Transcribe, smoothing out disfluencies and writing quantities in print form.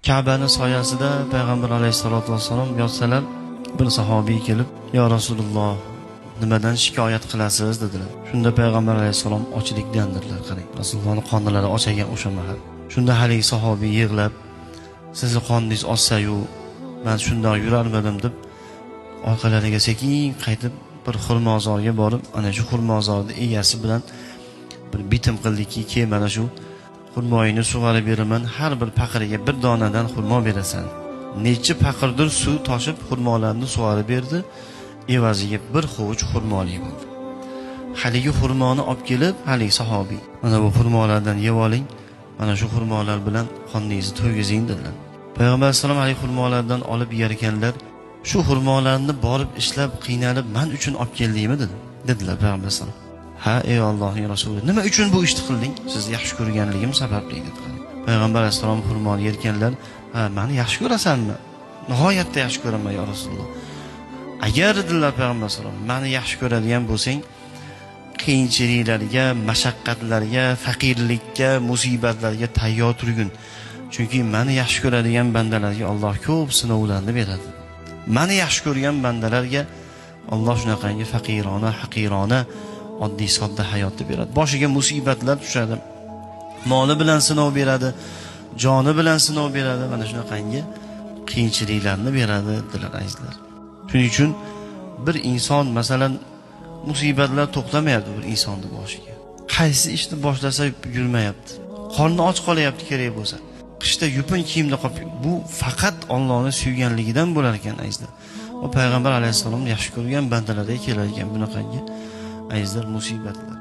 Ka'bani soyasida payg'ambar alayhisolatu vassalom yotsalar, bir sahobiy kelib, "Ya Rasululloh, nimadan shikoyat qilasiz?" dedilar. Shunda payg'ambar alayhisalom ochlikdan dedilar. Qarang, Rasulullohning qonlari ochagan o'sha mahal. Shunda haligi sahobiy yig'lab, "Sizni qoningiz ossa-yu, men shundoq yurarmidim" deb orqalariga sekin qaytib bir xurmozorga borib, ana shu xurmozorning egasi bilan bir bitim qildiki, "Ke mana shu xurmoyini sug'orib beraman, har bir paqiriga bir donadan xurmo berasan." Necha paqirdir suv toshib xurmolarni sug'orib berdi, evaziga bir hovuch xurmolik bo'ldi. Haligi xurmoni olib kelib, haligi sahobiy, "Mana bu xurmolardan yeb oling, mana shu xurmolar bilan qoningizni to'ygizing" dedilar. Payg'ambar sollallohu alayhi xurmolardan olib yerkanlar, "Shu xurmolarni borib ishlab qiynalib men uchun olib keldingmi?" dedilar payg'ambar sollallohu. "Ha, ey Allohning rasuli, nima uchun bu ishni qilding? Sizni yaxshi ko'rganligim sababli" dedilar. Payg'ambar alayhisalom xurmoni yerkanlar, "Ha, meni yaxshi ko'rasanmi?" "Nihoyatda yaxshi ko'raman ya Rasululloh." "Agar" dedilar payg'ambar sollallohu, "meni yaxshi ko'radigan bo'lsang, qiyinchiliklarga, mashaqqatlarga, faqirlikka, musibatlarga tayyor turgin. Chunki meni yaxshi ko'radigan bandalarga Alloh ko'p sinovlarni beradi. Meni yaxshi ko'rgan bandalarga Alloh shunaqangi faqirona, haqirona, oddiy sodda hayotni beradi. Boshiga musibatlar tushadi. Moli bilan sinov beradi, joni bilan sinov beradi, mana shunaqangi qiyinchiliklarni beradi" dedilar azizlar. Shuning uchun bir inson masalan musibatlar to'xtamayapti bir insonning boshiga. Qaysi ishni boshlasa yurmayapti. Qorni och qolyapti kerak bo'lsa. Qishda yupun kiyimda qolib, bu faqat Allohning suyganligidan bo'lar ekan azizlar. Va payg'ambar alayhisalom yaxshi ko'rgan bandalarga keladigan bunaqangi azizlar musibatlar.